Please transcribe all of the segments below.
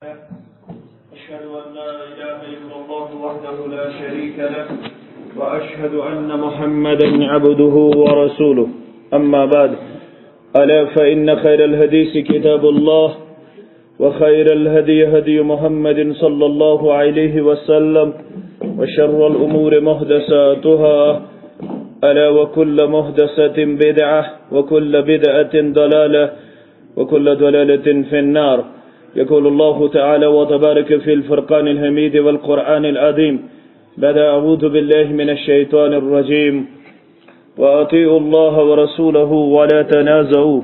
أشهد أن لا إله إلا الله وحده لا شريك له وأشهد أن محمدا عبده ورسوله أما بعد ألا فإن خير الحديث كتاب الله وخير الهدي هدي محمد صلى الله عليه وسلم وشر الأمور محدثاتها ألا وكل محدثة بدعة وكل بدعة ضلالة وكل ضلالة في النار. يقول الله تعالى وتبارك في الفرقان الحميد والقرآن العظيم بعد أعوذ بالله من الشيطان الرجيم وأطيعوا الله ورسوله ولا تنازعوا.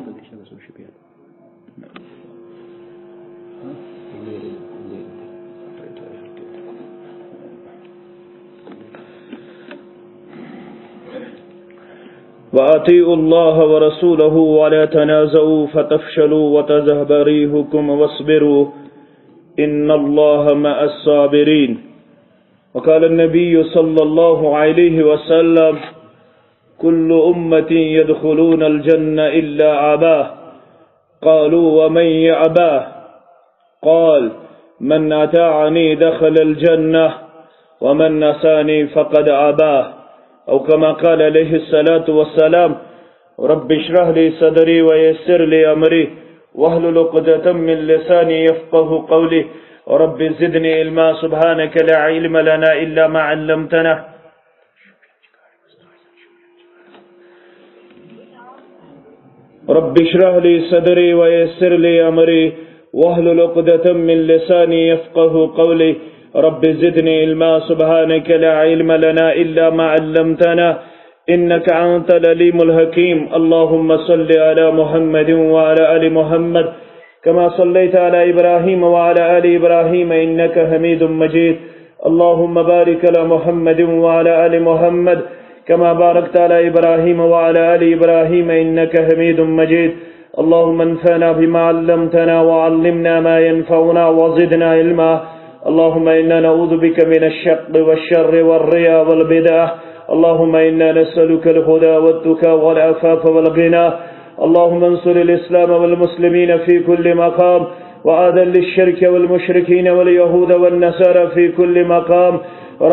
وأطيعوا الله ورسوله ولا تنازعوا فتفشلوا وتذهب ريحكم واصبروا إن الله مع الصابرين. وقال النبي صلى الله عليه وسلم كل أمة يدخلون الجنة إلا أباه. قالوا ومن يأباه؟ قال من أطاعني دخل الجنة ومن عصاني فقد أباه، أو كما قال عليه الصلاة والسلام رب اشرح لي صدري ويسر لي أمري واحلل عقدة من لساني يفقه قولي رب زدني علما سبحانك لا علم لنا إلا ما علمتنا. رب اشرح لي صدري ويسر لي أمري واحلل عقدة من لساني يفقه قولي رب زدني علما سبحانك لا علم لنا إلا ما علمتنا إنك أنت العليم الحكيم. اللهم صل على محمد وعلى آل محمد كما صليت على إبراهيم وعلى آل إبراهيم إنك حميد مجيد. اللهم بارك على محمد وعلى آل محمد كما باركت على إبراهيم وعلى آل إبراهيم إنك حميد مجيد. اللهم انفعنا بما علمتنا وعلمنا ما ينفعنا وزدنا علما. اللهم إنا نعوذ بك من الشق والشر والرياء والبدع. اللهم إنا نسألك الهدى والتقى والعفاف والغنى. اللهم انصر الإسلام والمسلمين في كل مقام وأذل الشرك والمشركين واليهود والنصارى في كل مقام.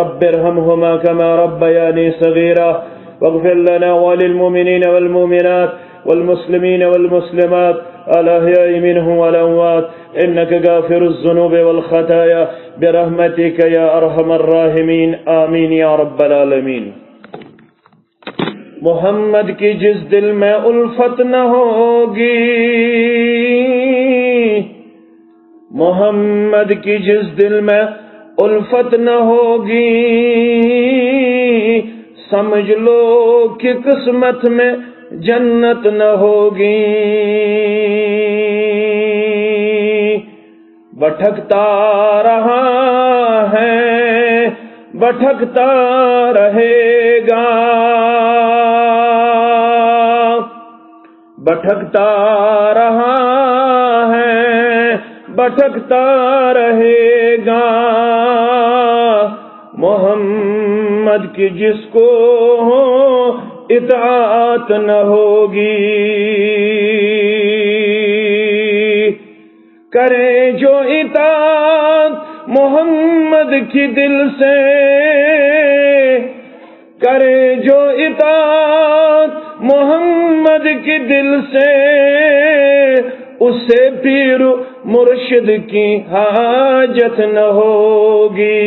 رب ارحمهما كما ربياني صغيرا واغفر لنا وللمؤمنين والمؤمنات والمسلمين والمسلمات الأحياء منهم والأموات إنك غافر الذنوب والخطايا برحمتك يا أرحم الراحمين آمين يا رب العالمين. محمد کی جس دل میں الفت نہ ہوگی، محمد کی جس دل میں الفت نہ ہوگی، سمجھ لو کہ قسمت میں جنت نہ ہوگی. بھٹکتا رہا ہے بھٹکتا رہے گا، بھٹکتا رہا ہے بھٹکتا رہے گا. محمد کی جس کو اطاعت نہ ہوگی، کرے جو اطاعت محمد کی دل سے، کرے جو اطاعت محمد کی دل سے، اسے پیر مرشد کی حاجت نہ ہوگی.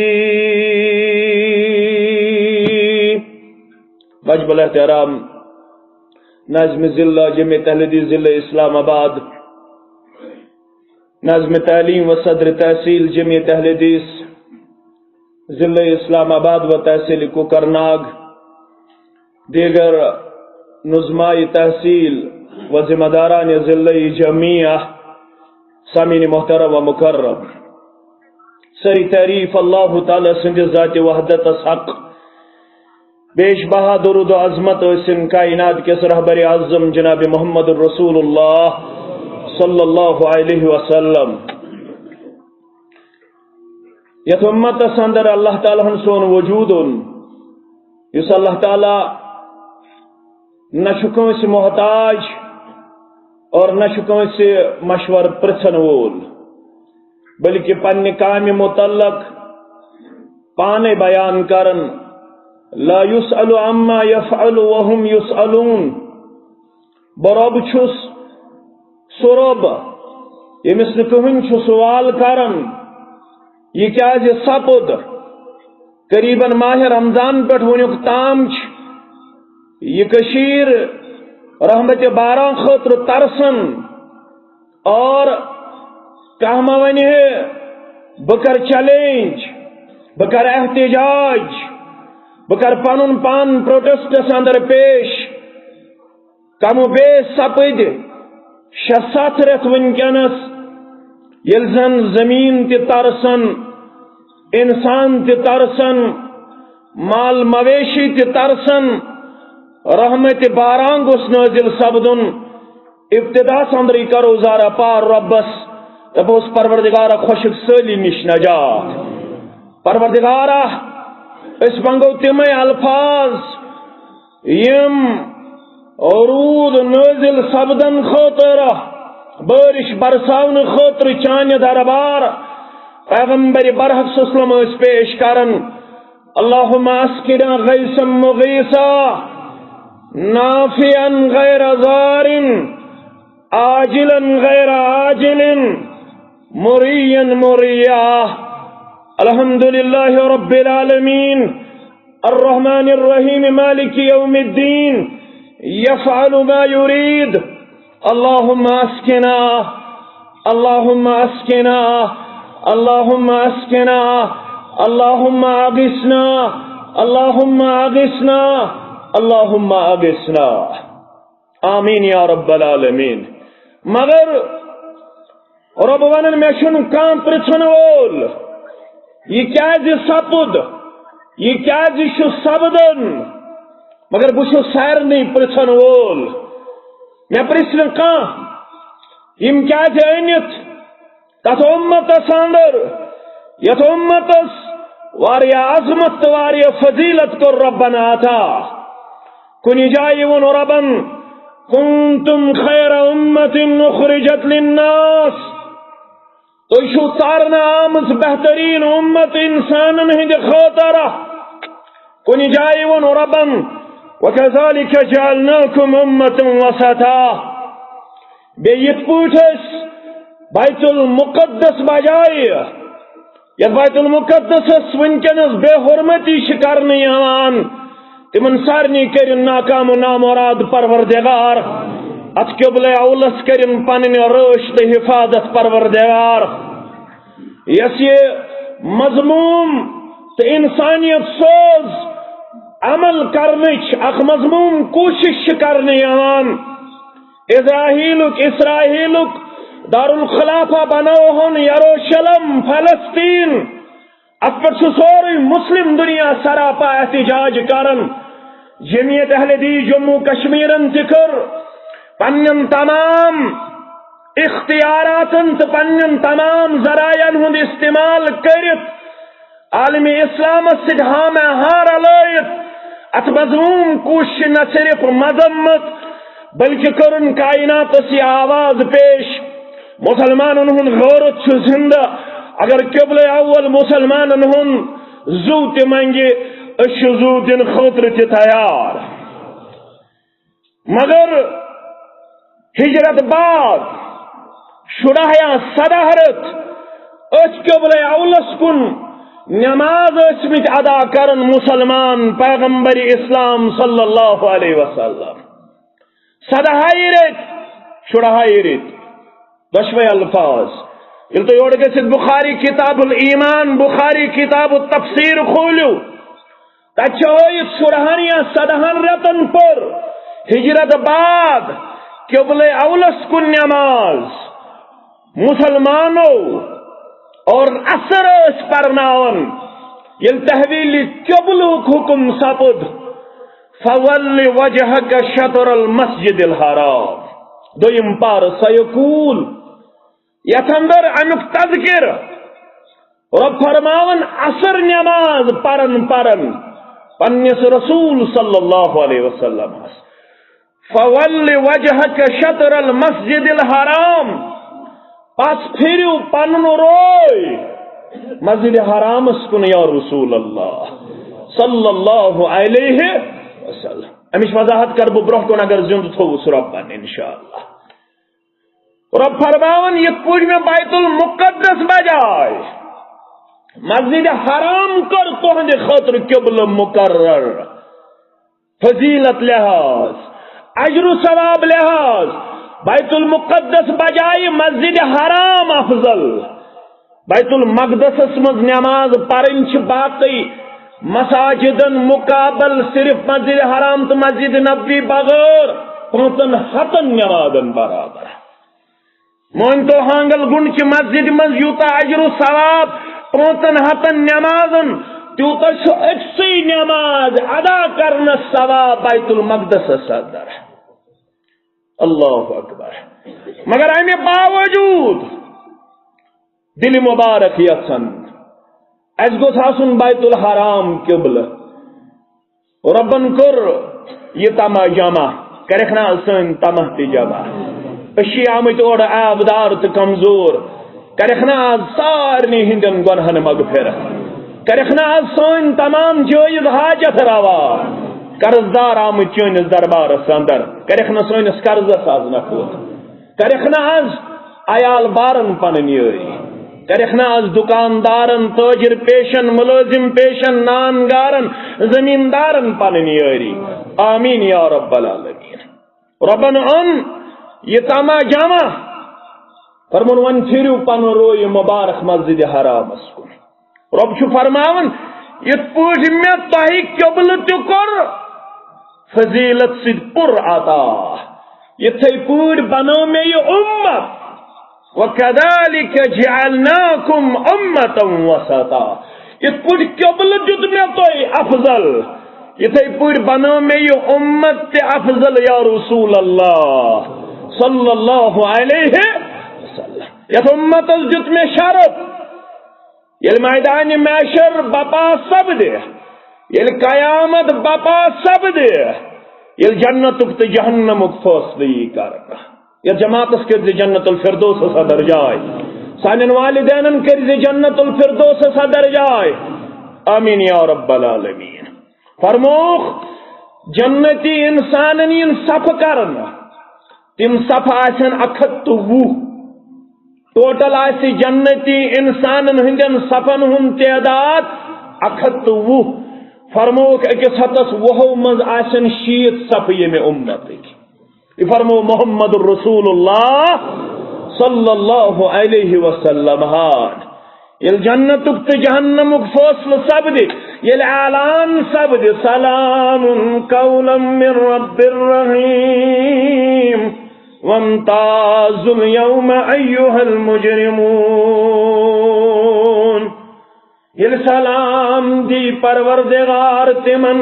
واجب الاحترام ناظم ضلع جمعیت اہل حدیث ضلع اسلام آباد، ناظم تعلیم و صدر تحصیل جمعیت اہل حدیث ضلع اسلام آباد و تحصیل کوکرناگ، دیگر نظمائی تحصیل و ذمہ داران ضلع جمعیہ، سامعین محترم و مکرم، سری تعریف اللہ تعالی سند ذات وحدت حق، بیش بہا درود و عظمت و اسن کائنات کے رہبر اعظم جناب محمد الرسول اللہ صلی اللہ علیہ وسلم. یت امت اندر اللہ تعالی سون وجود یس اللہ تعالی نہ کنس محتاج اور نہ کنس مشور پرچھن وول. بلکہ پنہ کام متعلق پانے بیان کرن لا يسأل عما يفعل وهم يسألون برب چھس سرب یمس نہن سوال کرن یہ کیا سپد قریباً ماہ رمضان پہ ونیک تام یہ کشیر رحمت باران خاطر ترسن اور کہما ون بکر چیلنج بکر احتجاج بکر پن پان پروٹیسٹس اندر پیش کم و بیش سپد 6-7 رت ونکس یل زن زمین تی ترسن انسان تی ترسن مال مویشی تی ترسن رحمت باران گوس نازل سپدن ابتدا سندری کرو زارا پار ربس دپوس پروردگارہ خوشک سالی نش نجات پروردگارہ اس منگو تمے الفاظ یم رود نازل سپدن خاطر بارش برساون خاطر چانہ دربار پیغمبر برحق صلی اللہ علیہ وسلم پیش کرن اللہم اسقنا غیثا مغیثا نافعا غیر ضار عاجلا غیر عاجل مریا مریا الحمد للہ رب العالمین الرحمن الرحیم مالک یوم الدین یفعل ما یرید اللہم اسقنا اللہم اسقنا اللہم اسقنا اللہم اغثنا اللہم اغثنا اللہم اغثنا آمین یا رب العالمین مگر رب ونن میں چھن کان پرچھن وول یہ کیا سپد یہ کیا سپدن مگر بہ سارے پرچھن وول میں پرچھ کان یم کیا انت تت امتس اندر یت امتس واریا عظمت تو واریا فضیلت کر ربنا عطا کنی جائے ون ربن کنتم خیر امت اخرجت للناس تو شو تارنا آمز بہترین امت انسان ہند خاطر کنی جائے ون ربن وکذالک جعلناکم امت وسطا بیت پوٹس بیت المقدس بجائے یا بیت المقدس ونکنس بے حرمتی شکرنے یوان تمن سارنی کرن ناکام و نامراد پروردگار ات قبل اولس کرن پنن رشت حفاظت پروردگار یس یہ مضموم تو انسانیت سوز عمل کرنچ اخ مضموم کوشش کرنے یوان اسرائیلک دارالخلافہ بنوہن یروشلم فلسطین ات پر سوری مسلم دنیا سراپا احتجاج کرن جمعیت اہل دی جموں کشمیرن تکر پنن تمام اختیاراتن تو پنن تمام ذرائعن ہند استعمال کرت عالم اسلام سد ہام ہار علائت ات مضموم کوشش نہ صرف مذمت بلکہ کرن کائنات سی آواز پیش مسلمانن ہن غورت چھ زندہ اگر قبل اول مسلمانن ہن زو تی منگے اش زو دن خطر تی تیار مگر ہجرت بعد شرایا صدہرت اس قبل اولس کن نماز اسمت ادا کرن مسلمان پیغمبر اسلام صلی اللہ علیہ وسلم صدہائی رت شرائی رت دشوے الفاظ یل تو یور گژھت بخاری کتاب الایمان بخاری کتاب التفسیر کھولو تت چھ شرہانیہ صدہن رتن پر ہجرت بعد قبل اولس کن نماز مسلمانوں اور اثر اس پرناون یل تحویل قبل حکم سپد فول وجہک شطر المسجد الحرام دویم پار سیقول یتندر امیک تذکر رب فرماون اثر نماز پرن پنس رسول صلی اللہ علیہ وسلم فول وجہک شطر المسجد الحرام پس پھرو پنن روی مسجد حرام کن یا رسول اللہ صلی اللہ علیہ وسلم. امچ وضاحت کر بہ برہ کن اگر زند تھوس ربن انشاءاللہ. رب فرماون یہ پوچھ میں بیت المقدس بجائے مسجد حرام کر تہند خاطر قبل مقرر فضیلت لحاظ اجر و ثواب لحاظ بیت المقدس بجائے مسجد حرام افضل. بیت المقدس مز نماز پرن باقی مساجدن مقابل صرف مسجد حرام تو مسجد نبوی بغیر 500 نمازن برابر. مون تو ہانگل گنڈ چ مسجد مز یوتا اجر و ثواب 500 نمازن تیوتا اکسی نماز ادا کرنا ثواب بیت المقدس صدر. اللہ اکبر. مگر امہ باوجود دل مبارک یسن اس گوس آسن بیت الحرام قبل. ربن کر یہ تمہ جمع کرکھنا سن تمہ تہ جمع اسی آمت اور آبدار تو کمزور کرکھنا سارنی ہندن گنہن مغفرت کرکھنا سن تمام جائز حاجت روا قرضدار آمت چونس دربارس اندر کرکھنا سنس قرضس آز نکوت کرکھنا عیال بارن پنن یاری کرکھنا دکاندارن تاجر پیشن ملازم پیشن نانگارن زمیندارن پنن یاری. آمین یا رب العالمین. ربن ان یہ تمہ جمع فرمون ون پھرو پن روی مبارک مسجد حرام کن. رب چھ فرماون یت پوچھ میں تہ قبل تہ کر فضیلت سید پر عطا یتھے پور بنو میں یہ امت وَكَذَلِكَ جَعَلْنَاكُمْ أُمَّةً وَسَطًا. یت پور قبل دیت میں تہ افضل یتھے پور بنو میں یہ امت تے افضل یا رسول اللہ صلی اللہ علیہ وسلم. یت امت دیت میں شرف یل میدان محشر بپا سب دے یل قیامت بپا سب دے یل جنتک تو جہنمک فیصلہ کرنا یا جماعتس کر جنت الفردوس صدر جائے سانن والدین کر جنت الفردوس صدر جائے. آمین یا رب العالمین. فرموخ جنتی انسان صف کرنا تم صف آسن 120 ٹوٹل آسی جنتی انسان ہندن صفن ہن تعداد 120. فرموک اکس ہتس وہو مز آسن 60 صف یہ میں امت فرمو محمد الرسول اللہ صلی اللہ علیہ وسلم ہان یل جنتک تو جہنمک فصل سب دے یل اعلان سب دے سلام قولا من رب الرحیم وامتازوا اليوم ایها المجرمون. یل سلام دی پروردگار تمن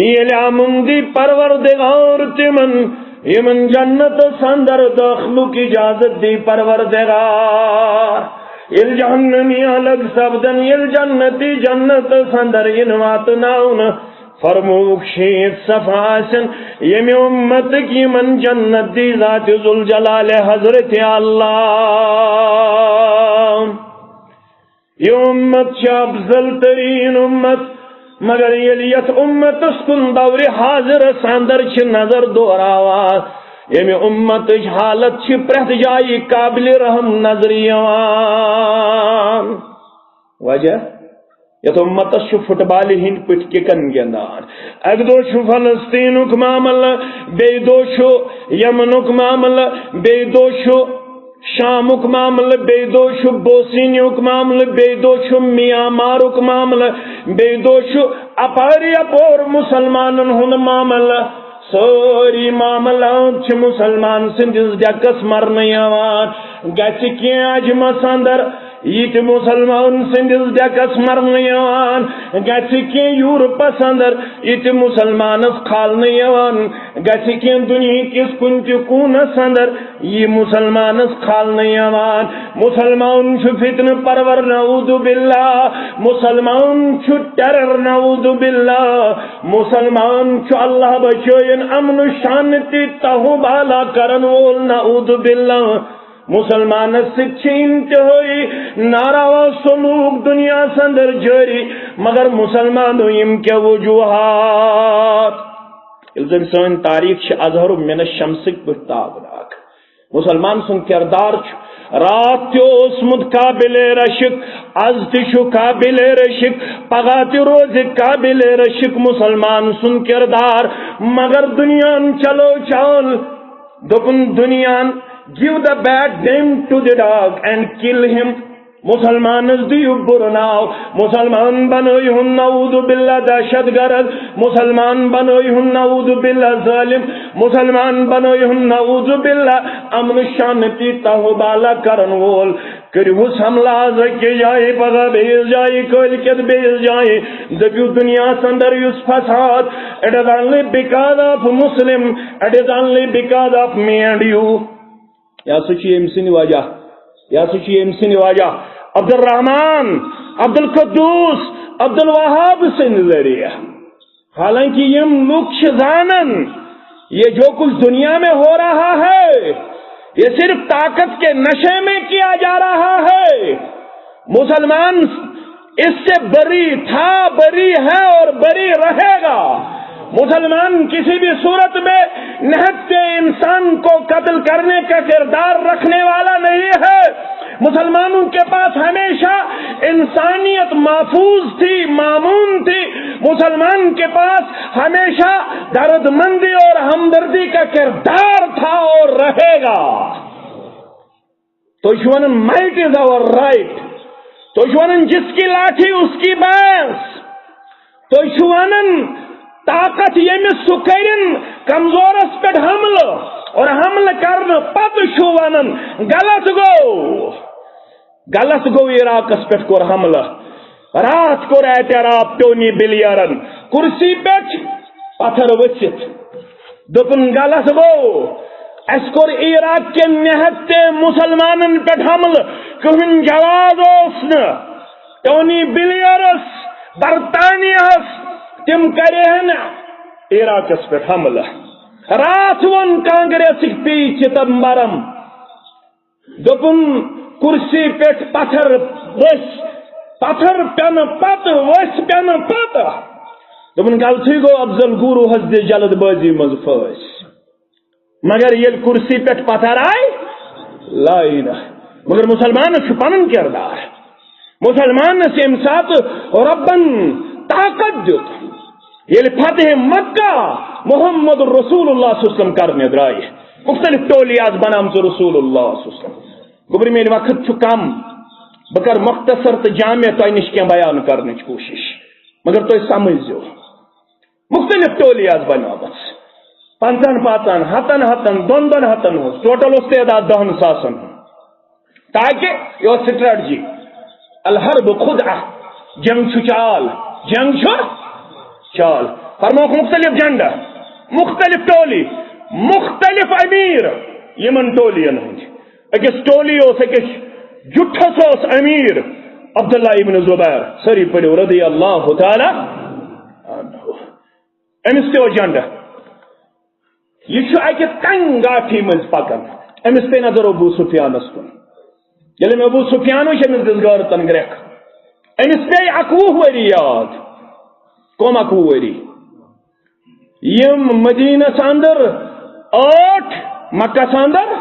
یل امن دی پروردگار تمن یمن جنت سندر داخلو کی اجازت دی پروردگار یل جہنمی الگ سبدن یل جنتی جنت سندر ینوات ناؤن. فرموک شید صفاسن یم امت کی من جنت دی ذات ذوالجلال حضرت اللہ. یہ امت افضل ترین امت مگر یلیت امت اسکن دور حاضر ساندر چھ نظر دوراواز یم امت حالت چھ پرہت جائی قابل رحم نظر یوان. وجہ یت امت چھ فٹ بال ہند پٹ ککن گندان اک دو چھ فلسطینک معاملہ بے دو چھ یمنک معاملہ بے دو چھ شامک معاملہ بے دو چھ بوسینیک معاملہ بے دو چھ میامارک معاملہ بے دو چھ اپاری اپور مسلمانن ہن معاملہ سوری معاملات چھ مسلمان سندس ڈکس مرن یوان گچھ کی اجمس اندر یہ مسلمان سندس ڈکس مرن یوان گچھ کی یورپس اندر یہ مسلمانس کھالن یوان گچھ کی دنیا کس کن کونس اندر یہ مسلمانس کھالن یوان. مسلمان چھ فتن پرور نعوذ باللہ مسلمان چھ ٹرر نعوذ باللہ مسلمان چھ اللہ بچوین امن شانتی تہو بالا کرن وول نعوذ باللہ. مسلمان انتہائی ناروا سلوک دنیا سندر جاری مگر مسلمانوں یم کیا وجوہات زن سن تاریخ اظہر من الشمس تابناک مسلمان سن کردار رات تیوسمت قابل رشک از تشو قابل رشک پگہ روز قابل رشک مسلمان سن کردار مگر دنیا چلو چال دپن دنیا give the bad name to the dog and kill him مسلمان دیو برناو مسلمان بنوئی ہن نعوذ باللہ دہشت گرد مسلمان بنوئی ہن نعوذ باللہ ظالم مسلمان بنوئی ہن نعوذ باللہ امن شانتی تہوبالا کرن وول کریوس حملہ زکی جائی پگہ بیس جائی کلکت بیس جائی دبیو دنیا سندر یس فساد it is only because of Muslim it is only because of me and you یا سچی امسنی واجہ یا سچی امسنی واجہ عبد الرحمن عبد القدوس عبد الوہاب سے ذریعہ حالانکہ یہ لوگ زانن یہ جو کچھ دنیا میں ہو رہا ہے یہ صرف طاقت کے نشے میں کیا جا رہا ہے مسلمان اس سے بری تھا بری ہے اور بری رہے گا مسلمان کسی بھی صورت میں نہتے انسان کو قتل کرنے کا کردار رکھنے والا نہیں ہے مسلمانوں کے پاس ہمیشہ انسانیت محفوظ تھی معمون تھی مسلمان کے پاس ہمیشہ درد مندی اور ہمدردی کا کردار تھا اور رہے گا تو شونن مائٹ از آور رائٹ تو شونن جس کی لاٹھی اس کی بانس تو شونن طاقت یمس سکرن کمزورس پہ حمل اور حمل کرنے پت شوانن غلط گو عراقس پہ کور حملہ رات کور اعتراف ٹونی بلیئرن کرسی پہ پتھر وچت دپن غلط گو اس کور عراق کے نہتے مسلمانن پہ حمل کہن جواز اوسن ٹونی بلیئرس برطانیہ تم کرے عراقس پہ حملہ رات ون کانگریس پی چدمبرم دپن کرسی پہ پتھر وس پتھر پین پت وس پین پت دپن غلطی گو افضل گورو حس دے جلد بازی مز پھس مگر یل کرسی پہ پتھر آئی لائی نہ مگر مسلمان پن کردار مسلمان سے ام سات ربن طاقت دیت یل فتح مکہ محمد رسول اللہ صلی اللہ علیہ وسلم کرنے درائے مختلف ٹولیاز بنام رسول اللہ صلی اللہ علیہ وسلم گبر میرے وقت کم بکر مختصر تو جامع تو نش کی بیان کرنے کی کوشش مگر تو سمجھو مختلف ٹولیاز بنامت 50 ہتن دون ہتن ہو ٹوٹل اس تعداد 10,000 تاکہ یہ سٹریٹجی الحرب خدعہ جنگ چال جنگ چال فرموک مختلف جنڈا مختلف ٹولی مختلف امیر یمن ٹولین اکس ٹولی اس اکس جٹھس اس امیر عبداللہ ابن زبیر سری پڑھو رضی اللہ تعالی عنہ امس تہ جنڈا یہ اکہ تنگ گاٹھی مز پکان امس پہ نظر ابو سفیانس کن یل ابو سفیان وچ امس دس غیرتن گرک امس پہ 21 وری یاد کم 21 وری یم مدینہ اندر 8 مکہ اندر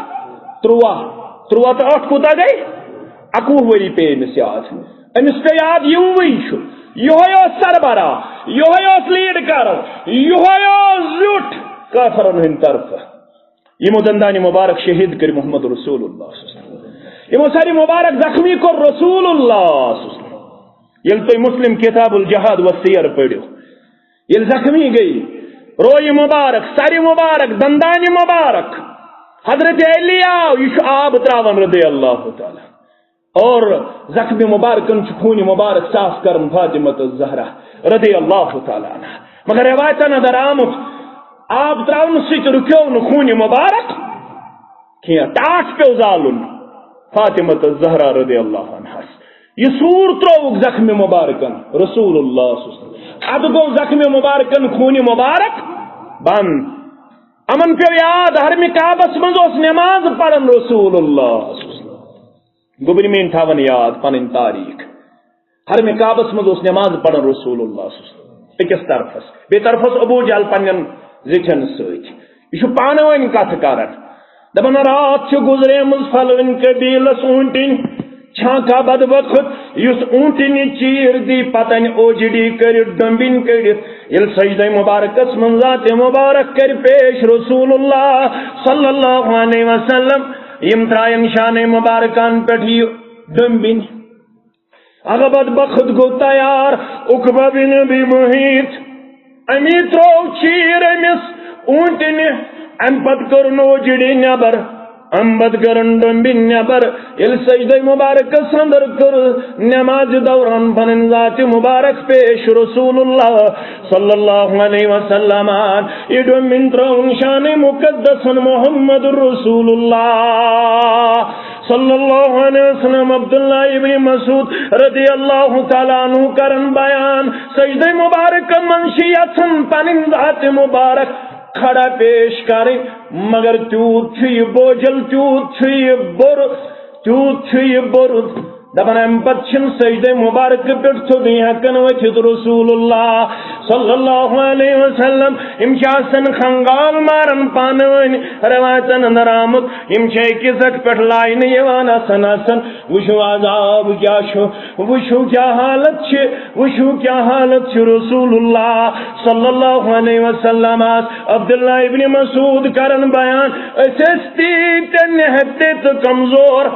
13 تو 8 کوتا گئی 21 وری پہ امس یاد امس پہ یاد یہ سربراہ یہ لیڈ کر یہ زیٹ کافرن ہند طرف یمو دندان مبارک شہید کر محمد رسول اللہ صلی اللہ علیہ وسلم یمو ساری مبارک زخمی کر رسول اللہ صلی اللہ علیہ وسلم یل تو مسلم کتاب الجہاد والسیر پڑھو یل زخمی گئی روئی مبارک ساری مبارک دندان مبارک حضرت علی آو یہ آب تراون رضی اللہ تعالی اور زخم مبارکن خون مبارک صاف کرن فاطمہ الزہرا رضی اللہ تعالی عنہ مگر روایت نظر آمت آب تراون سچ رکھو خون مبارک کیا ٹاٹ پہ زالن فاطمہ الزہرا رضی اللہ عنہ یہ سور تروک زخم مبارکن رسول اللہ صلی اللہ علیہ وسلم اب گو زخم مبارکن خون مبارک بند امن پیو یاد حرم کعبس مز نماز پڑھن رسول اللہ گوبر مین تھاون یاد پن تاریخ حرم کعبس مز نماز پڑھن رسول اللہ اکس طرفس بی طرفس ابو جہل پنن زٹھن ست یہ پانہ ون کت کران دپان رات گزریمز فلون قبیلس اونٹن چھانکا بد وقت اس اونٹن چیر دی پتن اوجڑی کر ڈمبن کڑت یل سجدہ مبارکس من ذات مبارک کر پیش رسول اللہ صلی اللہ علیہ وسلم یم ترائن شان مبارکان پٹھی ڈمبن اگر بد وقت گو تیار عقبہ بن ابی محیط امی ترو چیر امس اونٹن ام پت کرن اوجڑی نبر امبد کرن ڈمبن نبر یل سجدہ مبارک اندر کر نماز دوران پنن ذات مبارک پیش رسول اللہ صلی اللہ علیہ وسلم یہ ڈمبن ترون شان مقدس محمد رسول اللہ صلی اللہ علیہ وسلم عبداللہ ابن مسعود رضی اللہ تعالیٰ عنہ کرن بیان سجدہ مبارک منشیتن پنن ذات مبارک کھڑا پیش کریں مگر تیوت یہ بوجھل تیوت یہ بر تیوت یہ بر دپان ام پت سجدہ مبارک پہ تھوڑی ہکن وتھت رسول اللہ صلی اللہ علیہ وسلم ام آسان خنگال مارن پانہ ون روایتن اندر آمت ام اکس اٹ پہ لائن یوان آسان وچھو عذاب کیا چھو وچھو کیا حالت وچھو کیا حالت رسول اللہ صلی اللہ علیہ وسلم عبداللہ ابن مسعود کرن بیان اسستی نہتے تو کمزور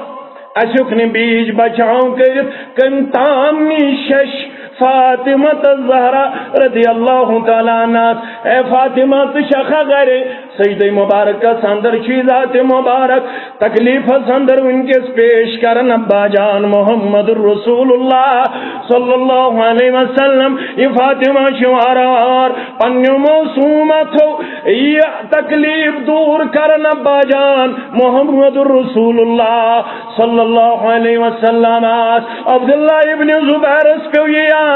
اشکن بیج بچاؤ کر کن تامنی شش فاطمہ الزہرا رضی اللہ تعالیٰ عنہ اے فاطمہ تشخا گرے سجدہ مبارک اندر ذات مبارک تکلیف اندر ان کے پیش کرن ابا جان محمد رسول اللہ صلی اللہ علیہ وسلم یہ فاطمہ شوار پنیو موسومت ہو یہ تکلیف دور کرن ابا جان محمد رسول اللہ صلی اللہ علیہ وسلم عبداللہ ابن زبیر پہ یاد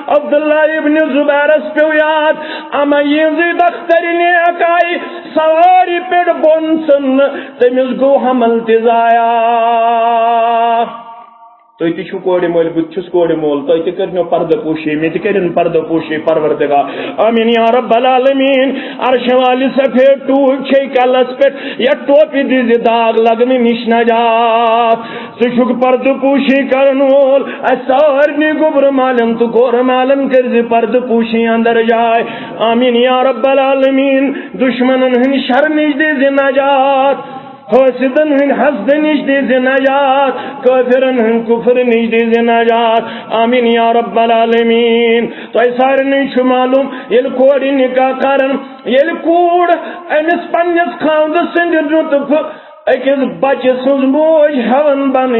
عبداللہ ابن زبیر پہ یاد اما یزید اختر نے اکائی سواری پیڑ بونسن تمس گو حمل تزایا تھی تھی کوڑ مول بس کوڑ مول تھی کرنو پردہ پوشی مے کرن پردہ پوشی پروردگار آمین یا رب العالمین عرش والی سفید ٹوٹ چھ کلس پہ یا ٹوپی دی داغ لگنے نش نجات ژٕ پردہ پوشی کرن وول سارنی گوبر مالن تو گور مالن کر پردہ پوشی اندر جائے آمین یا رب العالمین دشمنن ہن شر نش دی نجات حاسدن ہن حسد نش دی نجات کافرن ہن کفر نش دی نجات آمین یا رب العالمین تو سارنی چھ معلوم یل کوڑی نکاح کرن یل کوڑ امس پنس خاند سند رتب اکس بچہ سن موج ہون بن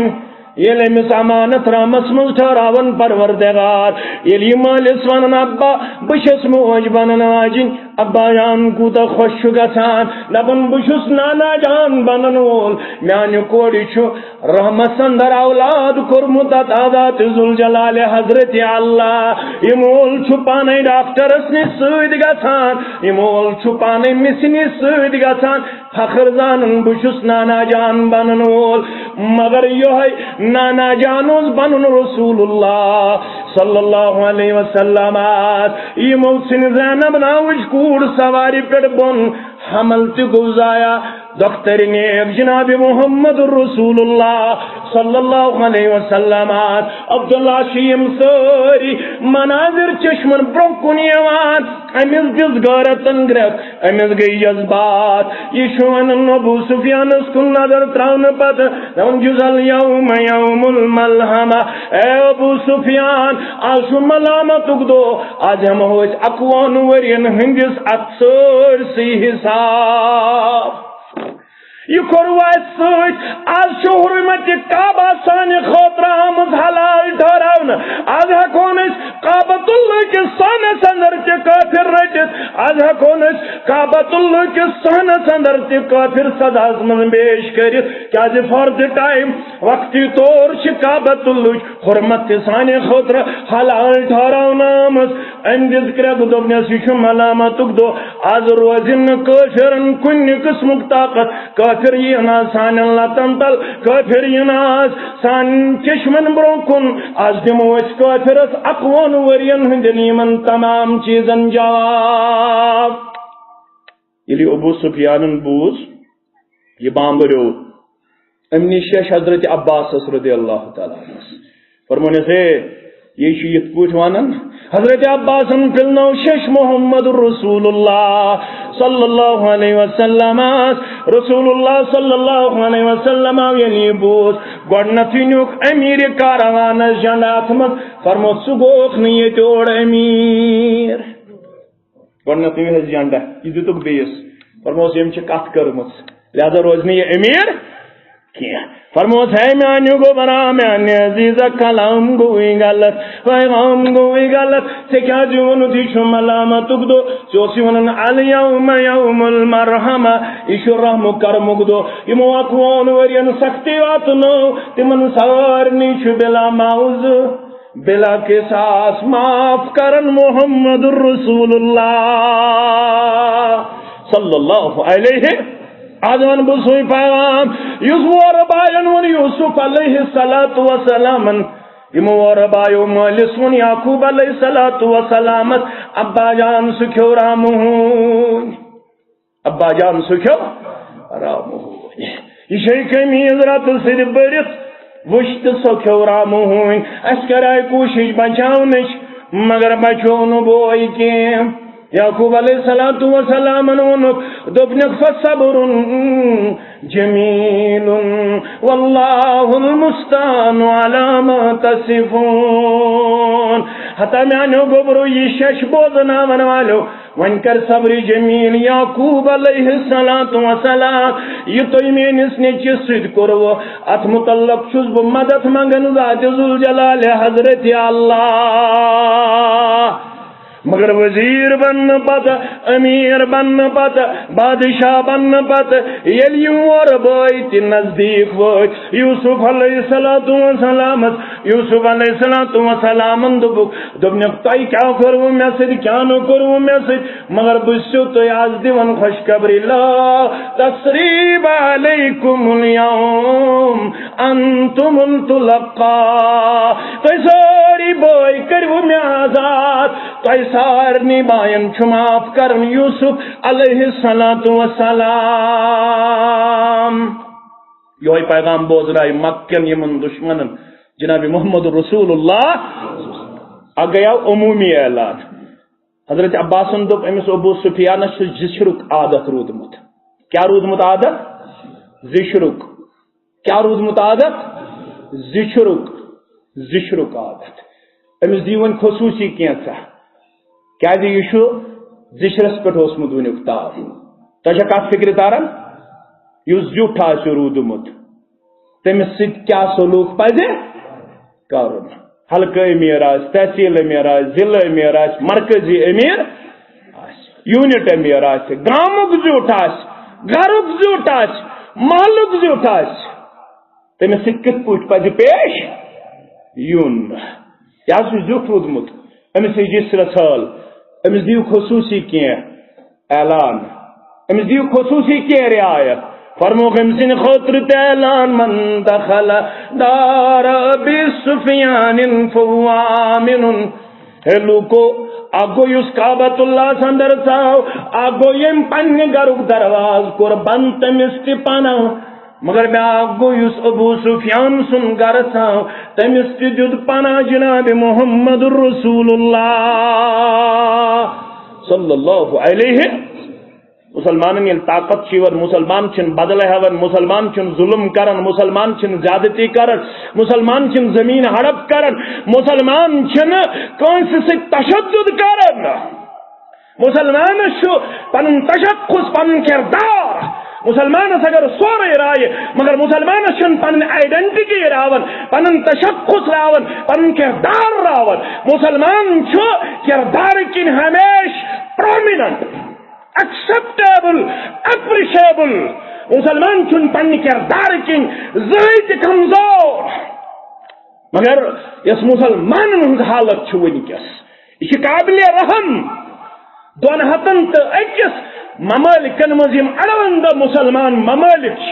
یل امس امانت رامس مز ٹھہراون پروردگار یل یہ مالس ونن ابا بچس موج بنن واجن ابا جان کوتا خوش گسان دپن بچس نانا جان بنن وول میانہ کوڑی چھ رحمت اندر اولاد کورمت ذات ذوالجلال حضرت اللہ یہ مول چھ پانے ڈاکٹرس نش سۭتۍ گژھان یہ مول چھ پانے مس نش سۭتۍ گژھان فخر زانن بچس نانا جان بنن وول مگر یہ نانا جانوس بنن رسول اللہ صلی اللہ علیہ وسلم یہ موسن زینب ناوچ کوڑ سواری پہ بن حمل تہ گو ضائع دختر نیک جناب محمد رسول اللہ صلی اللہ علیہ وسلم عبداللہ شیم ساری مناظر چشمن برون کن یوان امس دس غیرتن گرک امس گئی جذبات یہ شون ابو سفیانس کن نظر تراؤن پت جز اليوم یوم الملحمہ اے ابو سفیان آج ملامت دو آج ہم ہوئے اقوان ورین ہندس اکثر سی حساب یہ کورواس آج حرمت کعبہ سان خاطر آمد حلال ٹھہراؤن آج ہکون کعبۃ اللہ کے سانس اندر کے کافر رٹت آج ہکون کعبۃ اللہ کے صحنس اندر تہ کافر سزاس من پیش کرت کیاز فار دی ٹائم وقتی طور چھ کعبۃ اللہ حرمت سانے خاطر حلال ٹھہراونامس ام دس کرک دوپنس یہ ملامت دو آز روزن کافرن کن قسمک طاقت کافر یہ سان لتن تل کافر یہ سان چشمن برو کن آج دمو اس کافرس اقوان ورین ہندن یمن تمام چیزن جواب یلی ابو سفیان بوز یہ بامبرو امنی شش حضرت عباس رضی اللہ تعالی عنہ فرمانے سے یہ یت پوچھ وانن حضرت عباس پلنو شش محمد رسول اللہ صلی اللہ علیہ وسلم رسول اللہ صلی اللہ علیہ وسلم یعنی بوز گوڑنتی نیوک امیر کاروان جنات من فرمو سگوک نیت اوڑ امیر گوڑنتی نیوک جنڈا یہ دیتوک بیس فرمو سیم چھ کات کرمت لہذا روزنی یہ امیر کیا فرموس ہے میانیو کو بنا میانی عزیزہ کلام گوئی غلط پیغام گوئی غلط سکھا جونو دیشو ملامت اگدو چوسی ونن الیوم یوم المرحمہ ایشو رحم کرم اگدو یمو اقوان ورین سختی واتنو تمن سارنی شو بلا موز بلا قصاص معاف کرن محمد رسول اللہ صلی اللہ علیہ آدمان بسوئی پیغام یوسف ربائن ون یوسف علیہ السلام یمو ربائیو مالس ون یعقوب علیہ السلام ابا جان سکھو رامون ابا جان سکھو رامون یہ شیخ میز رات سر برت وشت سکھو رامون اس کرائے کوشش بچاونش مگر بچون بوئی کیم یعقوب علیہ السلام دبنک فصبر جمیل واللہ المستعان علی ما تصفون حتی میانو گبرو یہ شش بوزنا من والو ون کر صبر جمیل یعقوب علیہ السلام یہ تو مینس نے چسد کرو ات متعلق چھس بہ مدد منگن ذات ذوالجلال حضرت اللہ مگر وزیر بن پتہ امیر بن پتہ بادشاہ بن پتہ یلی اور بیت نزدیک وچ یوسف علیہ السلام یوسف علیہ السلام دبن تائی کیا کرو میں سید کیا نہ کرو میں سید مگر بسو تو آج دیون خوشخبری لا تسریب علیکم اليوم انتم الطلقاء تو ساری بوئی کرو میں آزاد تو سارنی بائن چھماف کرن یوسف علیہ السلام یہ پیغام بوز رہا مکن یمن دشمن جناب محمد رسول اللہ اگیا عمومی اعلان حضرت عباس دوپ امس ابو سفیان زشرک عادت رودمت کیا رودمت عادت زشرک کیا رودمت عادت زشرک عادت امس دیون خصوصی کینسا کیا یہ زشرس پہ ونیک تار تہ کت فکر تاران اس زیوٹ رودمت تمس سلوک پز کرن حلقہ امیر تحصیل امیر ضلع امیر مرکزی امیر یونٹ امیر گامک زیوٹ گھرک زیوٹ محلک زیوٹ تمس کت پہ پیش یون یہ زیوٹ رودمت امس جسرس حال امس دیو خصوصی کی اعلان امس دیو خصوصی کی رعایت فرموک امسن خطر اعلان من دخل دار ابی سفیان فهو آمن ہے لوکو آگو یس کعبۃ اللہ سندر ساو آگو یم پن گرک درواز کور بند تمس پنا مگر بیاگو یس ابو سفیان سن گر ساو تمس دید پنا جناب محمد رسول اللہ صلی اللہ علیہ مسلمان یل طاقت چیور مسلمان چن بدل ہون مسلمان چن ظلم کرن مسلمان چن زیادتی کرن مسلمان چن زمین ہڑپ کرن مسلمان چن کونس سے تشدد کرن مسلمان شو پن تشخص پن کردار مسلمان اگر سورے رائے مگر مسلمان شن پن آئیڈینٹی راون پن تشخص راون پن کردار راون مسلمان چھو کردار کن ہمیش prominent, acceptable, appreciable. مسلمان چن پنہ کردار کن زہت کمزور مگر یس مسلمان ہند حالت ونکس یہ قابل رحم دون ہتن تو اکس ممالکن مز اڑوند مسلمان ممالک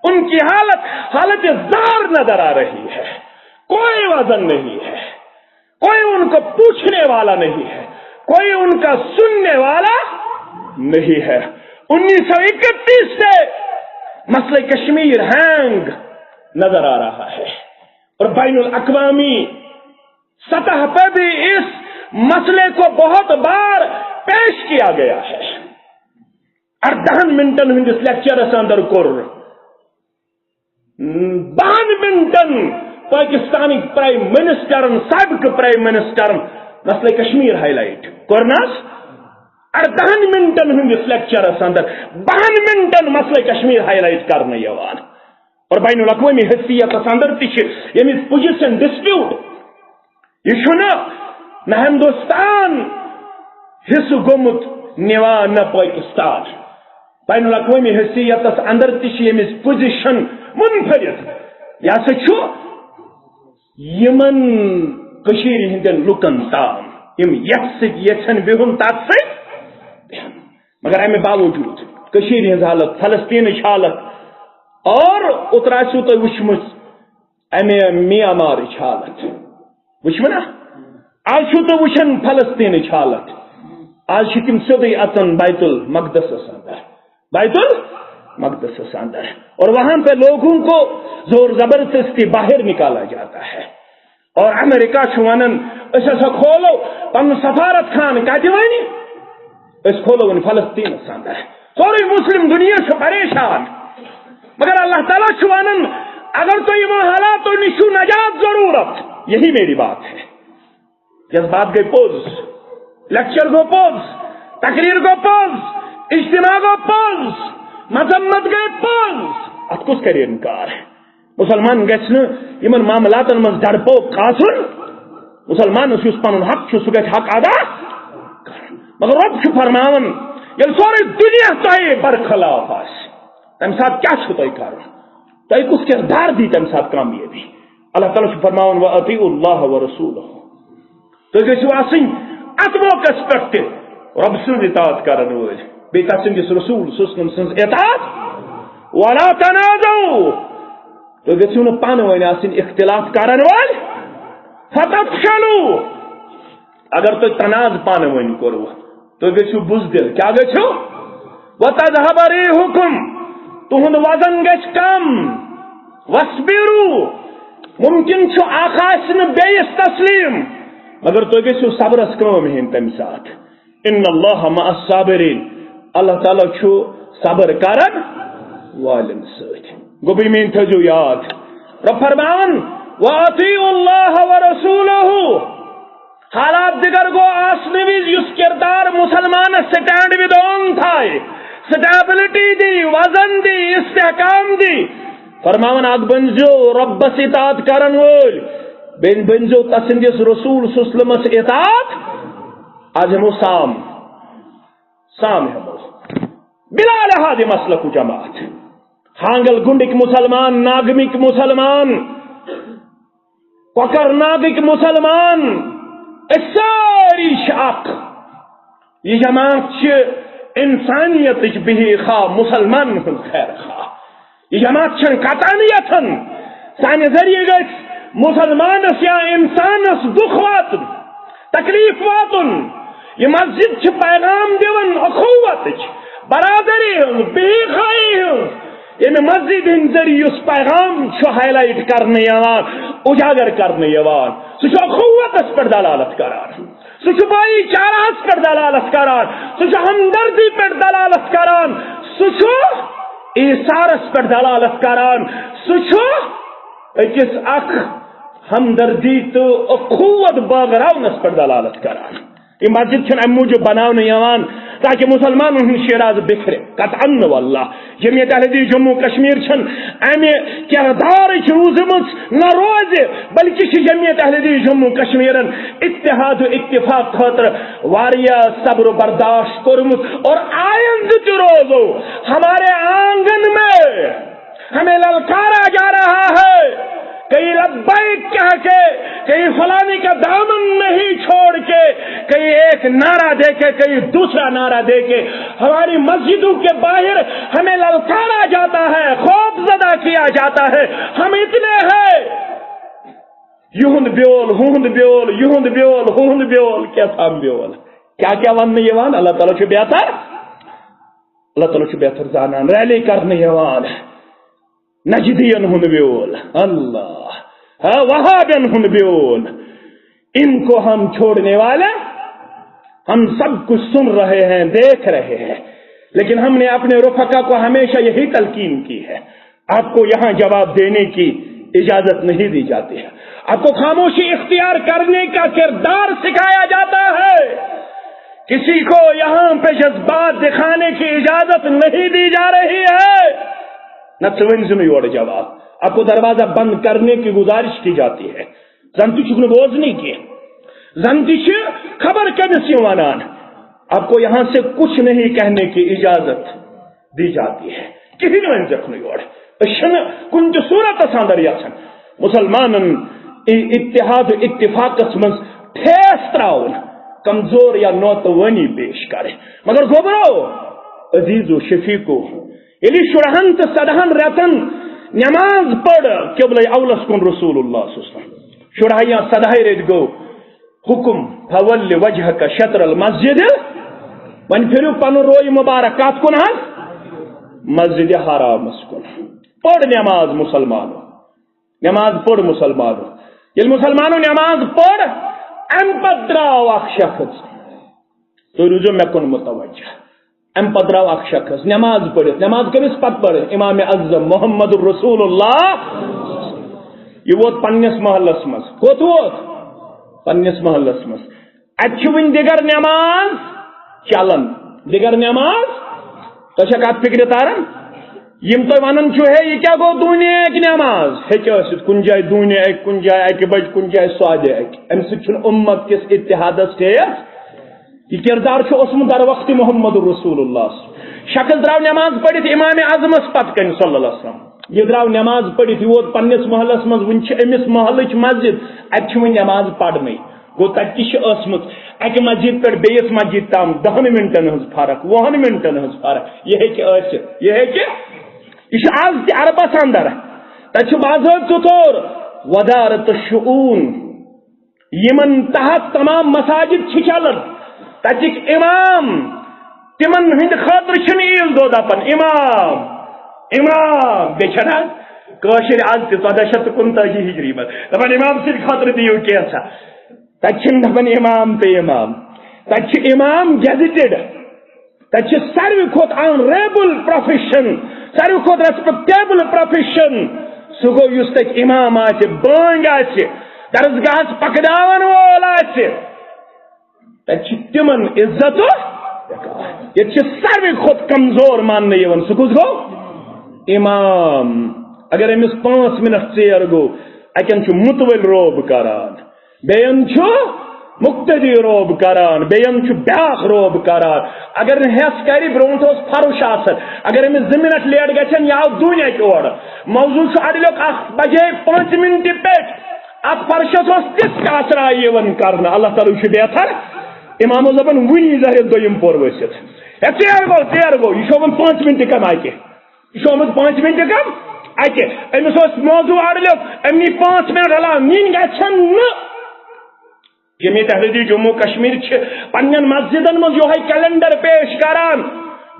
ان کی حالت زار نظر آ رہی ہے. کوئی وزن نہیں ہے, کوئی ان کو پوچھنے والا نہیں ہے, کوئی ان کا سننے والا نہیں ہے. 1931 سے مسئلہ کشمیر ہینگ نظر آ رہا ہے اور بین الاقوامی سطح پر بھی اس مسئلے کو بہت بار پیش کیا گیا ہے. 18 منٹن ہندس لیکچرس اندر کور 12 منٹن پاکستانی پرائم منسٹرن سابق پرائم منسٹرن مسئلہ کشمیر ہائی لائٹ کرناس 18 منٹن ہندس لیکچرس اندر 12 منٹن مسئلہ کشمیر ہائی لائٹ کرنے یوان اور بین الاقوامی حیثیت اندر تم پوزیشن ڈسپیوٹ یہ نہ ہندوستان حصہ گومت نوان نہ پاکستان بین الاقوامی حیثیت اندر تم پوزیشن منفرد یہ سا یمن کشیر ہندین لکن تام یم یھن بہن تات س مگر امہ باوجود کشیر ہز حالت فلسطین حالت اور اوتر آسو تہ وچمت امہ میانمار حالت وچمنا آج چھو تہ وچھن فلسطین حالت آج تم سیودے اژان بیت المقدس اندر بیت المقدس اندر اور وہاں پہ لوگوں کو زور زبردستی باہر نکالا جاتا ہے اور امریکہ ونان اس کھولو پن سفارت خان کت ونی اس کھولو ون فلسطین اندر سوری مسلم دنیا پریشان مگر اللہ تعالیٰ ونان اگر تو یہ حالاتوں نشو نجات ضرورت. یہی میری بات ہے. جس بات گئی پوز, لیکچر کو پوز, تقریر کو پوز, اجتماع کو پوز, مذمت گئے پوز, ات کس کرے انکار ہے. مسلمان گھن یمن معاملات من ڈرپوک آسن مسلمان اس پن حق سہ گھر حق ادا مگر رب فرماون یل سوری دنیا تہ برخلاف آس تمہ سات کیا تہ کر تہ کس کردار دی تمہ سات کامیابی. اللہ تعالیٰ فرماون واطیعوا اللہ ورسولہ تہ گژھو آسن ات موقع پہ رب سن اطاعت کرن وول بی تسندس رسول سن اطاعت ولا تنازعوا تو گھو نا پان ون آن اختلاف کرن وول فتفشلوا اگر تھی تناز پان ون کرو تو گھو بزدل کیا گھو وتذهب ريحكم تہند وزن گھ کم واصبروا ممکن اخ آسہ بیس تسلیم مگر تھی گھو صبرس کم ہین تمہ سات ان اللہ مع الصابرین اللہ تعالیٰ صبر کرن والن ست گو بمین تھو یاد رب فرمان واطیعوا اللہ ورسولہ حالات دیگر گو آسن وز اس کردار مسلمان سٹینڈ ود اون تھائے سٹیبلٹی دی وزن دی استحکام دی فرماون اگ بنزو ربس اطاعت کرن وول بنزو تسندس رسول سلمس اطاعت آج ہمو سام ہمو بلا لحاظ مسلک جماعت ہانگل گنڈک مسلمان ناگمک مسلمان کوکرناگک مسلمان ساری شاق یہ جماعت انسانیت بہی خواہ مسلمان خیر خواہ یہ جماعت قطانیت سانہ ذریعہ گھس مسلمانس یا انسانس دکھ واتن تکلیف واتن یہ مسجد پیغام دون اخوت برادری بہی خواہی یہ مسجد ہند ذریعہ اس پیغام ہائی لائٹ کرنے اجاگر کرنے سہ اخوتس پر دلالت کران سہ بھائی چارہس پر دلالت کران سہ ہمدردی پر دلالت کران سہ ایثارس پر دلالت کران سہ اکس اخ ہمدردی تو اخوت باغراونس پر دلالت کران. یہ مسجد ام موجود بنانے تاکہ مسلمان شیراز بکھرے قطعاً واللہ جمعیت اہل حدیث جموں کشمیر امہ کردار روزمت نہ روز بلکہ جمعیت اہل حدیث جموں کشمیر اتحاد و اتفاق خاطر واریا صبر و برداشت کرمت اور آئند روزو ہمارے آنگن میں ہمیں للکارا جا رہا ہے، کہیں لبیک کہہ کے، کہیں فلانی کا دامن نہیں چھوڑ کے، کہیں ایک نعرہ دے کے، کہیں دوسرا نعرہ دے کے ہماری مسجدوں کے باہر ہمیں للکارا جاتا ہے، خوف زدہ کیا جاتا ہے. ہم اتنے ہیں، یہند بیول ہند بیول یہند بیول ہند بیول کیا تھام بیول کیا کیا ون یوان اللہ تعالیٰ چھُ بہتر، اللہ تعالیٰ چھُ بہتر زانان ریلی کرنے یوان نجدین ہند بیول اللہ وہابین ہند بیول. ان کو ہم چھوڑنے والے، ہم سب کچھ سن رہے ہیں، دیکھ رہے ہیں، لیکن ہم نے اپنے رفقا کو ہمیشہ یہی تلقین کی ہے، آپ کو یہاں جواب دینے کی اجازت نہیں دی جاتی ہے، آپ کو خاموشی اختیار کرنے کا کردار سکھایا جاتا ہے، کسی کو یہاں پہ جذبات دکھانے کی اجازت نہیں دی جا رہی ہے. نہ ونزم یور جواب، آپ کو دروازہ بند کرنے کی گزارش کی جاتی ہے. زنتی چھکن بوز نہیں کیے، زنتی خبر کمس ونان، آپ کو یہاں سے کچھ نہیں کہنے کی اجازت دی جاتی ہے. کہیں ون زخن یور کن صورت اندر یسن مسلمان اتحاد و اتفاق من ٹھیس تراؤن، کمزور یا نوتوانی پیش کرے. مگر گوبرو عزیز و شفیقو، یلی شرہن تو سدہن رتن نماز پڑھ قبلہ اولس کن رسول اللہ صلی اللہ علیہ وسلم شرہ یا سدہ رت گو حکم فول وجہ کا شطر المسجد، ون پھرو پن روی مبارک کات کن حض مسجد حرام کن. پڑھ نماز مسلمانو، نماز پڑھ مسلمانو. یل مسلمانو نماز پڑھ ام پت دراو اخ شخص، تو روزو مے کن متوجہ، ام پت دراو اخ شخص نماز پڑھت. نماز کمس پت پڑھ؟ امام اعظم محمد الرسول اللہ. یہ ووت پنس محلس مز، کوت ووت پنس محلس مز. اتھ ون دیگر نماز چلن، دیگر نماز تہ کت فکر تارن یم تہ ونان ہے یہ کیا گو دونیا ایک نماز ہیکہ کن جائے دونیا ایک، کن جائے اکہ بج، کن جائے سوادے ایک. ام سن امت کس اتحادس ٹھیس. یہ کردار اوسمت در وقت محمد الرسول اللہ. شخص دراو نماز پڑھت امام اعظمس پت کن صلی اللہ علیہ وسلم، یہ دراو نماز پڑھت، یہ ووت پنس محلس مز، ون امس محلچ مسجد، ات ون نماز پڑھنے گو تت تسمت اکہ مسجد پہ بیس مسجد تام 10 منٹن ہز فرق، 20 منٹن ہز فرق. یہ ہیکہ یہ آج تہ عربس اندر تت باضابطہ طور ودارت شعون یمن تحت تمام مساجد چلان. تتک امام تمن ہند خاطر عیز دہ دپان امام امام بیچنا کاشر آج تہ 1459 ہجری مز دپان امام سند خاطر دیو کیسا. تت دپان امام تو امام، تت امام گیزٹڈ، تت ساروی کھت آنریبل پروفیشن، ساروی کھت ریسپیکٹیبل پروفیشن سہ گو یس تت امام آہ بانگ آہ درسگاہس پکناون وول آہ تت تمن عزت یہ ساروی کھت کمزور ماننے یوان سہ کس گو امام. اگر امس 5 منٹ ژیر گو اکن متول روب کران، بین مقتدی روب کران، بین بیاخ روب کران. اگر ہس کر برونٹ فرش آسن، اگر امس 2 منٹ لیٹ گھن یہ آو دنیا اور موضوع اڈلیک 1 بجے 5 منٹ پہ ات فرشس تس اثرا کر اللہ تعالیٰ بہتر. امام دپان ونی ظاہر دویم پور ورست ژیر گو یہ 5 منٹ کم اکہ، یہ 5 منٹ کم اکہ. امس موضوع اڈلیک امنی 5 منٹ علاوہ نین گھن جمعیت احمدی جموں کشمیر پن مسجدن مز یہ کیلنڈر پیش کران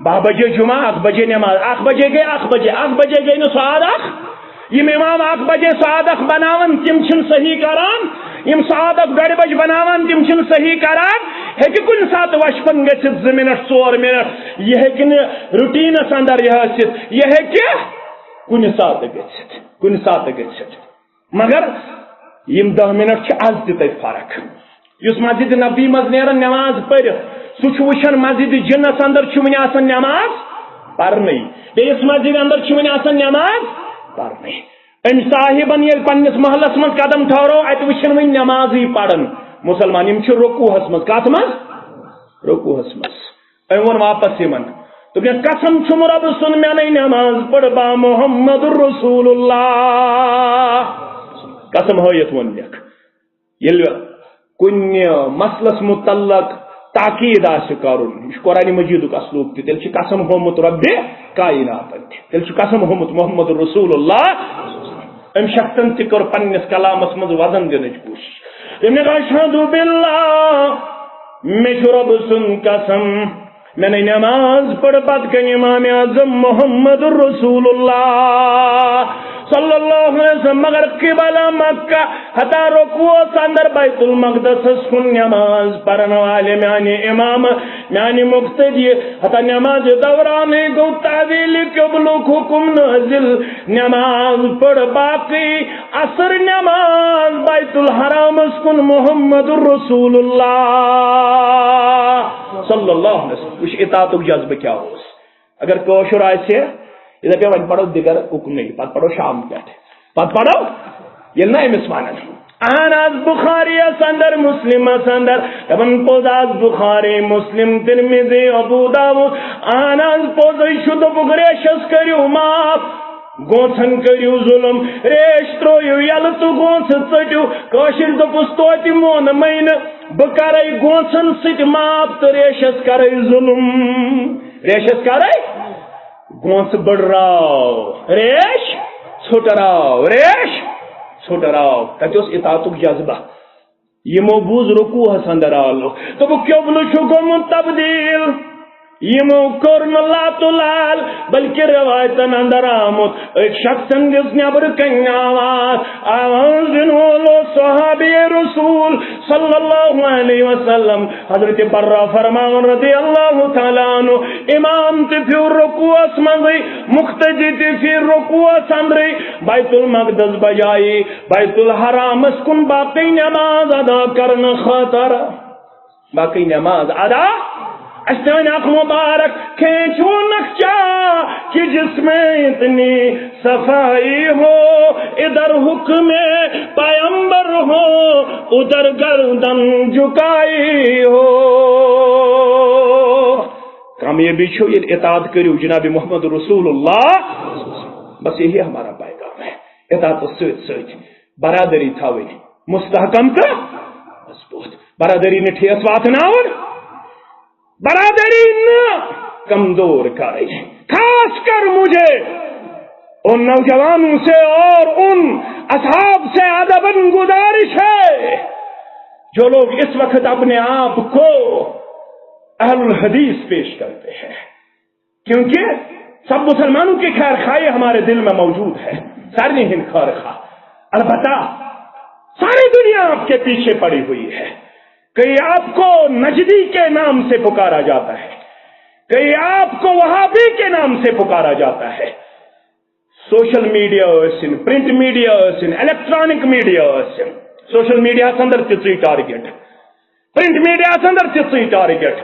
12 بجے جمعہ 1 بجے نماز، 1 بجے گئی 1 بجے، 1 بجے گئی نا سعاد اخ. یم امام 1 بجے سعاد اخ بناون تم صحیح کران، یم سعاد اخ 2 بجے بناون تم صحیح کران. ہیکہ کن سات وشپن گھت 2 منٹ 4 منٹ، یہ ہیکہ روٹینس اندر یہ یہ ہیکہ کن سات گھت، کن سات گھت. مگر یم 10 منٹ آز تہ تت فرق. اس مسجد نبی مز نیران نماز پڑھ سہ وچان مسجد جنس اندر ون آسان نماز پرنے، بیس مسجد اندر ون آسان نماز پرنے. ام صاحبن یل پنس محلس من قدم ٹھہرو ات وچن ون نماز پڑھن مسلمان یم چھ رکوعس مز کت مز رکوعس مز ام ون واپس یمن تو قسم چھم رب سن میں نماز پڑھ با محمد رسول اللہ قسم ہیت ون یل کن مسلس متعلق تاکید آسہ کرن یہ قرآن مجید اسلوب تیل قسم ہومت رب کائنات تیل قسم ہومت محمد رسول اللہ ام شخصن تہ کر پنس کلامس مز وزن دن کوشش ام اشہد باللہ میں رب سن قسم میں نے نماز پڑھ پت کن امام اعظم محمد رسول اللہ صلی اللہ علیہ وسلم مگر قبل مکہ حتی رکوع اندر بیت المقدس کن نماز پڑھنے والے میانی امام میانی مقتدی حتی نماز دوران گو تعویل قبلک حکم نازل نماز پڑھ باقی عصر نماز بیت الحرام کن محمد رسول اللہ صلی اللہ علیہ وسلم کچھ اطاعت جذبہ کیا ہو اگر کوشر آئے یہ دپے ون پڑھو دیگر حکم نہیں پت پڑھو شام پہ پت پڑھو یہ نا امس ونان اہن آز بخاری اندر مسلم اندر دپن پوز آز بخاری مسلم ترمذی ابو داؤد اہن آز پوز شد بگریشس کریو معاف گوچن کریو ظلم ریش ترویو یل تو گوچ ژٹیو کاشر دپس توتہ مون مین بہ کرے گوچن سۭتۍ معاف تو ریشس کرے ظلم ریشس کرے گونس بڑراو ریش ژھٹراو ریش ژھٹراو تتہ اطاعتک جذبہ یمو بوز رکوعس اندر آلو تو قبلہ چھ گومت تبدیل یمو کور نہ لات لال بلکہ روایتن اندر آمت ایک شخص دس نبر کن آواز دن وولو صحابی رسول صلی اللہ علیہ وسلم حضرت برہ فرمان رضی اللہ تعالیٰ عنہ امام تی پھر رکوعس مندی مقتدی تی پھر رکوعس اندری بیت المقدس بجائی بیت الحرام کن باقی نماز ادا کرنا خاطر باقی نماز ادا اشتناق مبارک کھینچو نقشہ کہ جس میں اتنی صفائی ہو ادھر حکم پیغمبر ہو ادھر گردن جھکائی ہو کامیابی چھو یہ اطاعت کریو جناب محمد رسول اللہ بس یہی ہمارا پیغام ہے اطاعت سچ برادری تھاوی مستحکم کا مضبوط برادری نے ٹھیس واتناور برادری نہ کمزور کرے خاص کر مجھے ان نوجوانوں سے اور ان اصحاب سے ادباً گزارش ہے جو لوگ اس وقت اپنے آپ کو اہل الحدیث پیش کرتے ہیں کیونکہ سب مسلمانوں کی خیر خواہی ہمارے دل میں موجود ہے ساری ہند خیر خواہ البتہ ساری دنیا آپ کے پیچھے پڑی ہوئی ہے کہیں آپ کو نجدی کے نام سے پکارا جاتا ہے کہیں آپ کو وہابی کے نام سے پکارا جاتا ہے social media print media electronic media social media اندر تیسری ٹارگیٹ پرنٹ میڈیا اندر تیسری ٹارگیٹ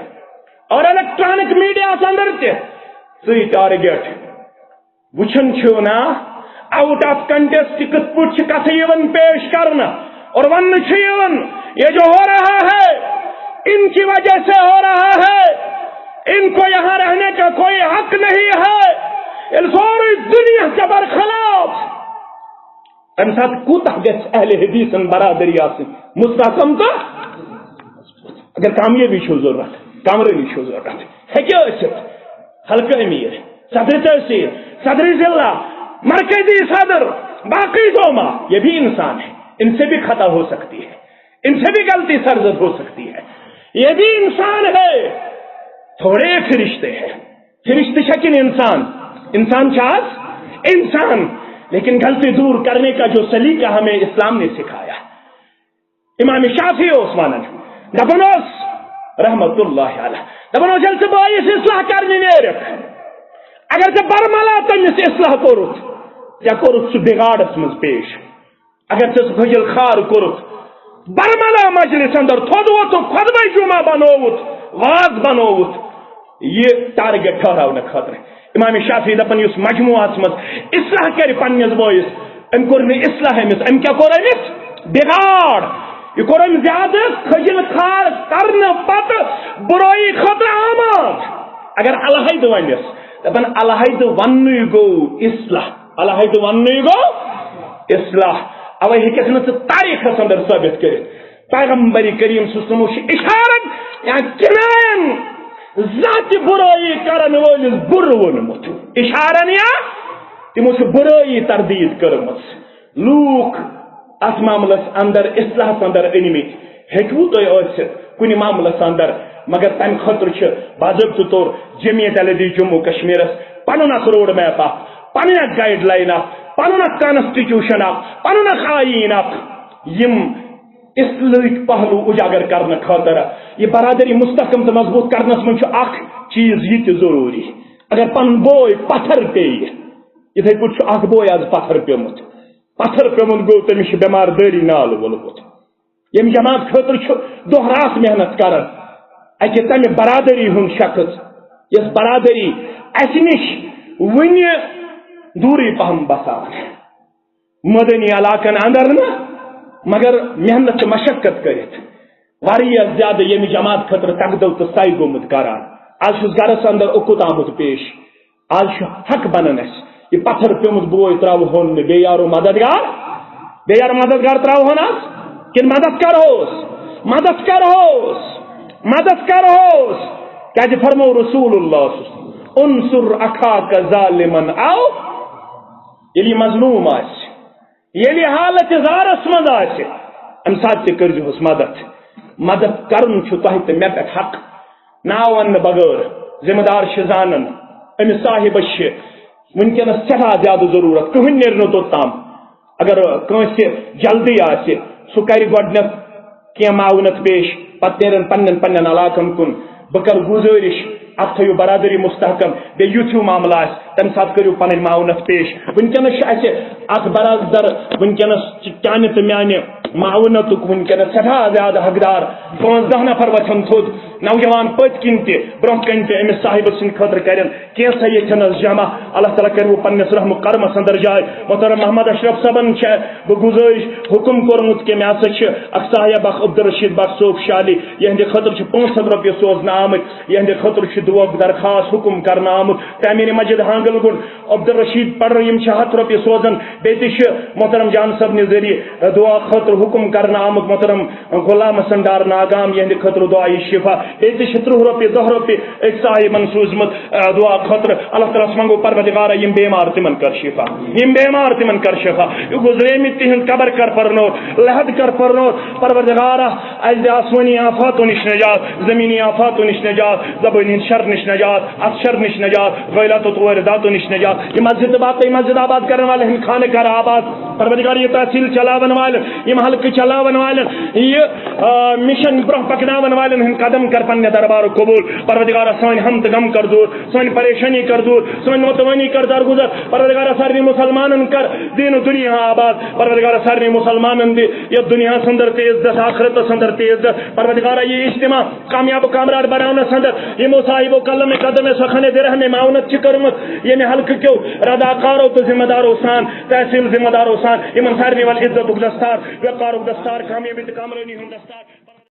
اور الیکٹرانک میڈیا اندر تیسری ٹارگیٹ وچھن چھو نا آؤٹ آف کنٹیسٹ کت پٹ کت یون پیش کرنا اور ون چھون یہ جو ہو رہا ہے ان کی وجہ سے ہو رہا ہے ان کو یہاں رہنے کا کوئی حق نہیں ہے ان ساری دنیا کے برخلاف ام ساتھ کوتاہ گژھِ اہل حدیثن برادری آسن مستحکم تو اگر کامیابی چھو ضرورت کامرانی چھو ضرورت ہیکہ ٲسِتھ حلقہ امیر صدر تحصیل صدر ضلع مرکزی صدر باقی دوما یہ بھی انسان ہے ان سے بھی خطا ہو سکتی ہے ان سے بھی غلطی سرزد ہو سکتی ہے یہ بھی انسان ہے تھوڑے فرشتے ہیں فرشتے شکل انسان چاہت انسان لیکن غلطی دور کرنے کا جو سلیقہ ہمیں اسلام نے سکھایا امام شافعی عثمان دپنوس رحمت اللہ علیہ دپنوس یل سے بائیس اصلاح کرنے نیرک اگر سے برملا تمس اصلاح کورت یا کورت سہ بگاڑس مز پیش اگر سے خجل خار کورت برملا مجلس اندر تھودوت خطبہ جمعہ بنوت واز بنوت یہ ٹارگیٹ ٹھہراؤن خاطر امام شافعی دپن اس مجموعات مز اصلاح کر پنس بوئس ام کور اصلاح امس ام کیا کور امس بگاڑ یہ کورم زیادہ کھجل کھار کرنے پت برائی خطر آماد اگر الحید ونس دپن الحید ون گو اصلاح الحید ون گو اصلاح اوے ہیکس نہ تاریخ اندر ثابت کر پیغمبر کریم صلی اللہ علیہ وسلم اشارت یا کنائن ذات برائی کرن ولس بر ونمت اشارن یا تمو برائی تردید کرمت لوک اس معاملس اندر اصلاح اندر انمت ہیکو تھی ثت کن معاملس اندر مگر تمہ خاطر باضابطہ طور جمعیت اہل جموں کشمیر پن اخ روڈ میپ پن گائیڈ لائن پن کانسٹیٹیوشن پن آئین یم اسلامک پہلو اجاگر کرنے خاطر یہ برادری مستحکم تو مضبوط کرنس من اخ چیز یہ ضروری اگر پن بوئے پتھر پی اتھے پہ اخ بوئے آج پتھر پیومت پتھر پیومت گو تمس بیمار داری نال وولمت یم جماعت خاطر دہ رات محنت کران اکہ تمہ برادری ہند شخص یس برادری اس نش ون دوری پہم بسان مدنی علاقن اندر نا مگر محنت مشقت کرت واریاہ زیادہ یم جماعت خاطر تقدو تو سائی گومت کران آج گرس اندر اوکت آمت پیش آج حق بنان اس یہ پتھر پیومت بوئے تراو ہون میں بے یارو مددگار تراو ہونس کن مدد کرہوس کیا فرمو رسول اللہ انصر اخاک ظالما او یلی مظلوم آس یلی حالت زارس مند آس ام سات کرجوس مدد کرن چھو تہ تو مے پہ حق نا ون بغیر ذمہ دار زانن امس صاحبس ونکس سٹھا زیادہ ضرورت کہین نیرن توتام اگر کنس جلدی آس سہ کر گۄڈنیتھ کی معاونت پیش پتہ نیرن پنن علاقن کن بہ کر گزارش اتھ تھو برادری مستحکم بے یوتھو معاملہ آس تمہ سات کرو پن معاونت پیش ونکس ات برادر ونکس چانہ تو میانہ معاونت ونکس سٹھا زیادہ حقدار 15 نفر وتھن تھود نوجوان پت کن تہ برہ کن تہ امس صاحب سند خاطر کرن کینسا یتنس جمع اللہ تعالیٰ کرو پنس رحم کرمس اندر جائے محترم محمد اشرف صبن بہ گزارش حکم کورمت کہ مے ہسا اخ صاحب اخ عبدالرشید بٹ صوب شالی یہند خاطر 500 رۄپیہِ سوزنہ آمت یہند خاطر دعا درخواست حکم کرنا آمت تعمیر مسجد ہانگل گن عبدالرشید پڑھ یم 100 رۄپیہِ سوزن بیٚیہِ محترم جان صبنہِ ذریعہ دعا خاطر حکم کرنا آمت محترم غلام حسن ڈار ناگام یہند خاطر دعائی شفا بیٚیہِ 30 رۄپیہِ 10 رۄپیہِ ایک صاحبن سوزمت دعا خاطر اللہ تعالیٰ منگو پروردگارا یم بیمار تمن کر شفا یم بیمار تمن کر شفا یہ گزریمت تہند قبر کر پرنور لحد کر پرنور پروردگارا از آسمانی آفاتو نش نجات زمینی آفاتو نش نجات زبانی شر نش نجات از شر نش نجات غیلات و تورداتو نش نجات یہ مسجد باقی مسجد آباد کرنے والے ہم خانے کر آباد پروردگار یہ تحصیل چلاون والے یہ حلقہ چلاون والے یہ مشن برہ پکناون والے ہم قدم کر پنہ دربار قبول پروردگار سان ہم غم کر دور سان پریشانی کر دور سان نوتوانی کر درگزر پروردگار سارے مسلمانن کر دین و دنیا آباد پروردگار سارے مسلمانن دے یہ دنیا سندر تے عزت آخرت سندر تے عزت پروردگار یہ اجتماع کامیاب کامراد بنانا سندر یہ مصاحب و قلم قدم سخن درہ میں معاونت کرمت یہ حلقہ کیو رداکارو تو ذمہ دارو سان تحصیل ذمہ دارو سان یہ سارے وال عزت دستار وقار دستار کامیابی کامرانی ہم دستار